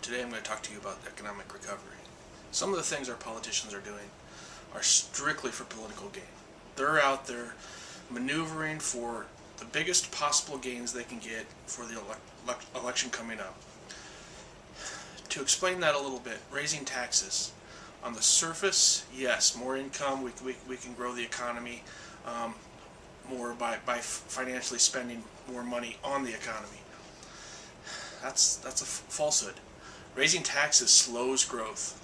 Today I'm going to talk to you about economic recovery. Some of the things our politicians are doing are strictly for political gain. They're out there maneuvering for the biggest possible gains they can get for the election coming up. To explain that a little bit, raising taxes. On the surface, yes, more income, we can grow the economy more by financially spending more money on the economy. That's a falsehood. Raising taxes slows growth.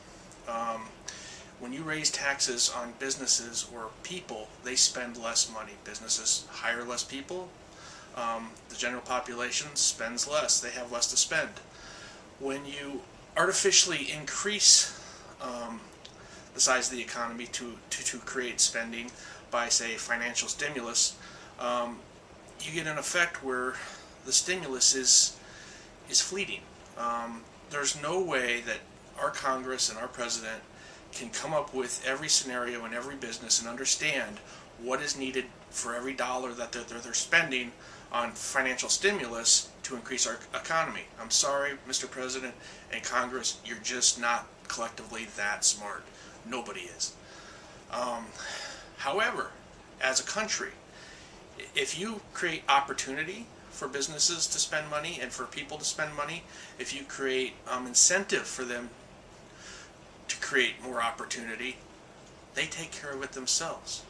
When you raise taxes on businesses or people, they spend less money. Businesses hire less people. The general population spends less. They have less to spend. When you artificially increase the size of the economy to create spending by, say, financial stimulus, you get an effect where the stimulus is fleeting. There's no way that our Congress and our President can come up with every scenario in every business and understand what is needed for every dollar that they're spending on financial stimulus to increase our economy. I'm sorry, Mr. President and Congress, you're just not collectively that smart. Nobody is. However, as a country, if you create opportunity for businesses to spend money and for people to spend money, if you create incentive for them to create more opportunity, they take care of it themselves.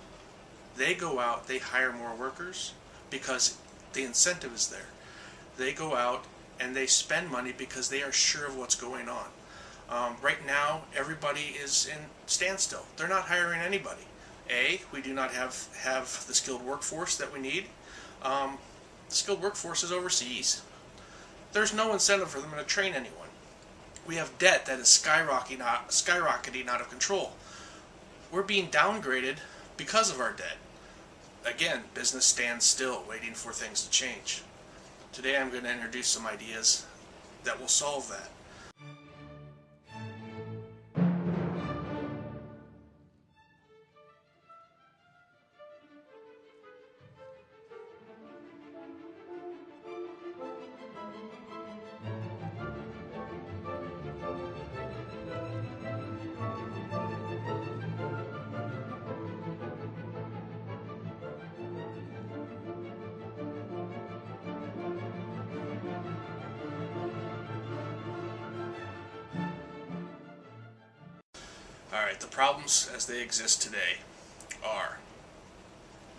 They go out, they hire more workers because the incentive is there. They go out and they spend money because they are sure of what's going on. Right now, everybody is in standstill. They're not hiring anybody. We do not have the skilled workforce that we need. The skilled workforce is overseas. There's no incentive for them to train anyone. We have debt that is skyrocketing out of control. We're being downgraded because of our debt. Again, business stands still, waiting for things to change. Today I'm going to introduce some ideas that will solve that. Alright, the problems as they exist today are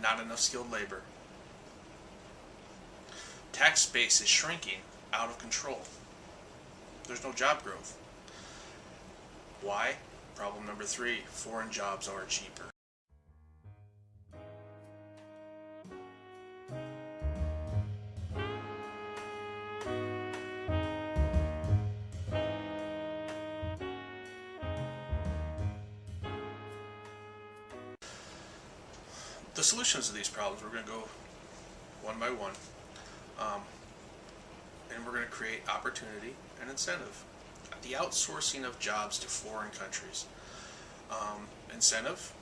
not enough skilled labor. Tax base is shrinking out of control. There's no job growth. Why? Problem number 3, foreign jobs are cheaper. The solutions to these problems, we're going to go one by one, and we're going to create opportunity and incentive. The outsourcing of jobs to foreign countries. Incentive,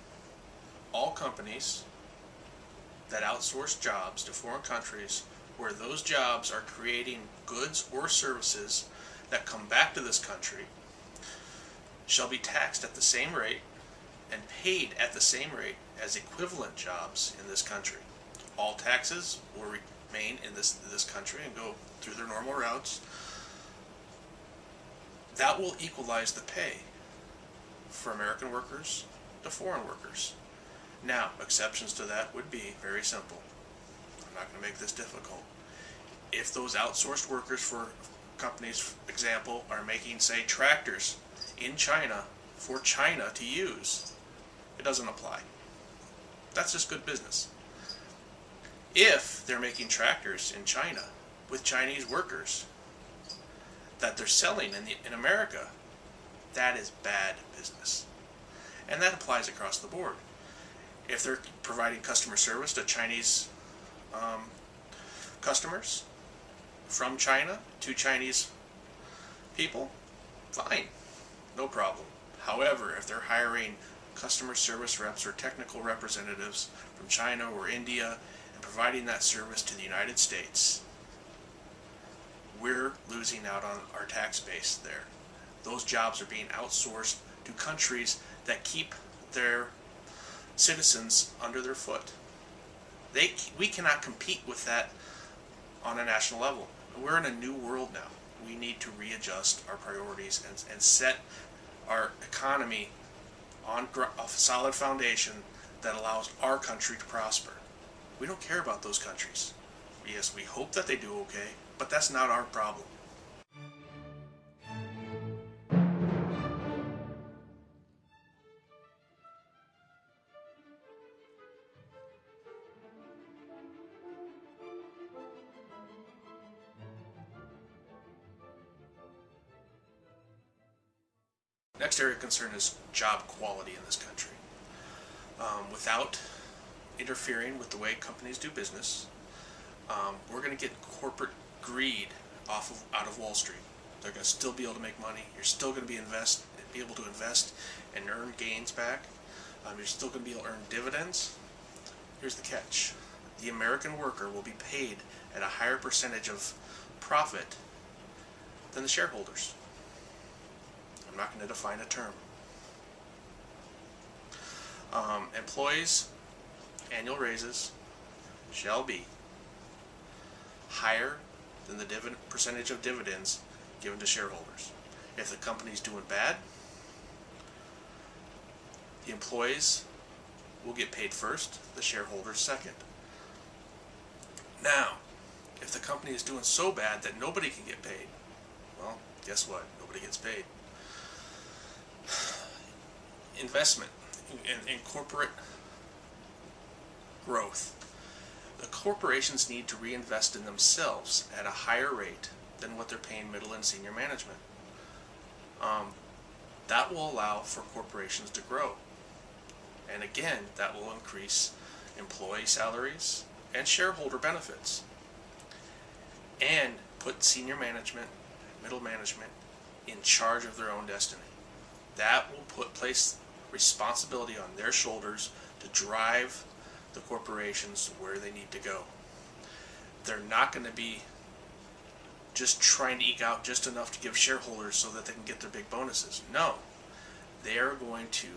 all companies that outsource jobs to foreign countries where those jobs are creating goods or services that come back to this country shall be taxed at the same rate and paid at the same rate as equivalent jobs in this country. All taxes will remain in this country and go through their normal routes. That will equalize the pay for American workers to foreign workers. Now, exceptions to that would be very simple. I'm not going to make this difficult. If those outsourced workers for companies, for example, are making, say, tractors in China for China to use, it doesn't apply. That's just good business. If they're making tractors in China with Chinese workers that they're selling in America, that is bad business. And that applies across the board. If they're providing customer service to Chinese customers from China to Chinese people, fine, no problem. However, if they're hiring customer service reps or technical representatives from China or India and providing that service to the United States, we're losing out on our tax base there. Those jobs are being outsourced to countries that keep their citizens under their foot. We cannot compete with that on a national level. We're in a new world now. We need to readjust our priorities and set our economy on a solid foundation that allows our country to prosper. We don't care about those countries. Yes, we hope that they do okay, but that's not our problem. Next area of concern is job quality in this country. Without interfering with the way companies do business, we're going to get corporate greed out of Wall Street. They're going to still be able to make money. You're still going to be able to invest and earn gains back. You're still going to be able to earn dividends. Here's the catch. The American worker will be paid at a higher percentage of profit than the shareholders. I'm not going to define a term. Employees' annual raises shall be higher than the percentage of dividends given to shareholders. If the company's doing bad, the employees will get paid first, the shareholders second. Now, if the company is doing so bad that nobody can get paid, well, guess what? Nobody gets paid. Investment in corporate growth. The corporations need to reinvest in themselves at a higher rate than what they're paying middle and senior management. That will allow for corporations to grow. And again, that will increase employee salaries and shareholder benefits. And put senior management, middle management in charge of their own destiny. That will place responsibility on their shoulders to drive the corporations to where they need to go. They're not going to be just trying to eke out just enough to give shareholders so that they can get their big bonuses. No, they are going to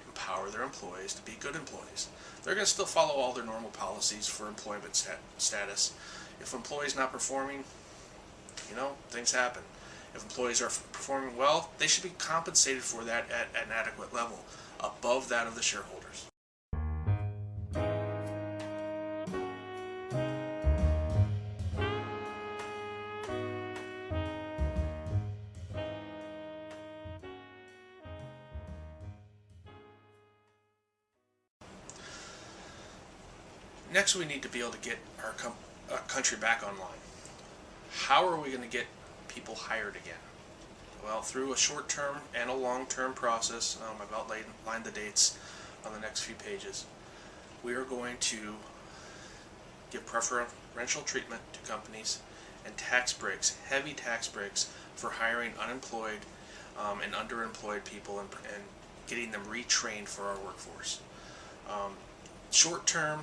empower their employees to be good employees. They're going to still follow all their normal policies for employment status. If an employee's not performing, things happen. If employees are performing well, they should be compensated for that at an adequate level, above that of the shareholders. Next, we need to be able to get our country back online. How are we going to get people hired again? Well, through a short-term and a long-term process. I've outlined the dates on the next few pages. We are going to give preferential treatment to companies and tax breaks, heavy tax breaks for hiring unemployed and underemployed people and getting them retrained for our workforce. Short-term,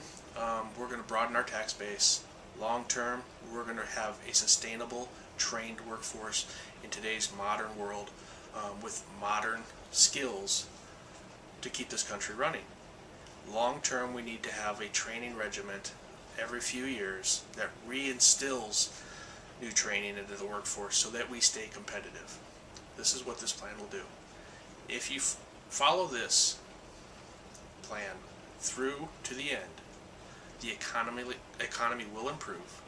we're going to broaden our tax base. Long-term, we're going to have a sustainable, trained workforce in today's modern world with modern skills to keep this country running. Long-term, we need to have a training regiment every few years that reinstills new training into the workforce so that we stay competitive. This is what this plan will do. If you follow this plan through to the end, the economy will improve.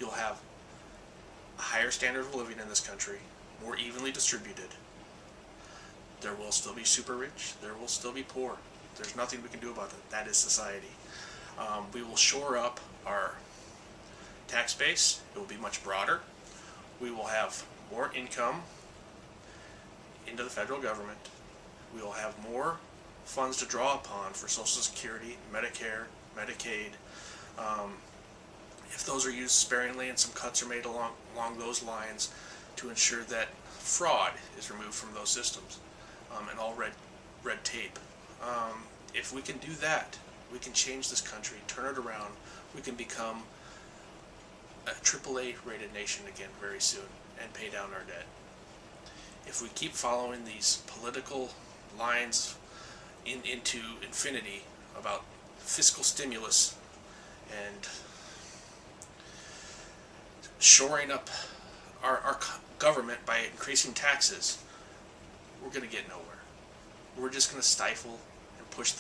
You'll have a higher standard of living in this country, more evenly distributed. There will still be super rich, there will still be poor. There's nothing we can do about that. That is society. We will shore up our tax base. It will be much broader. We will have more income into the federal government. We will have more funds to draw upon for Social Security, Medicare, Medicaid. If those are used sparingly, and some cuts are made along those lines to ensure that fraud is removed from those systems and all red tape. If we can do that, we can change this country, turn it around. We can become a AAA rated nation again very soon and pay down our debt. if we keep following these political lines into infinity about fiscal stimulus and shoring up our government by increasing taxes, we're going to get nowhere. We're just going to stifle and push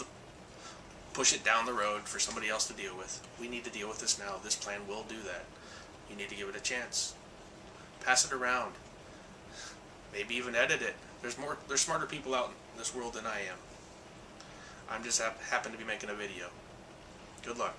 it down the road for somebody else to deal with. We need to deal with this now. This plan will do that. You need to give it a chance. Pass it around. Maybe even edit it. There's smarter people out in this world than I am. I'm just happen to be making a video. Good luck.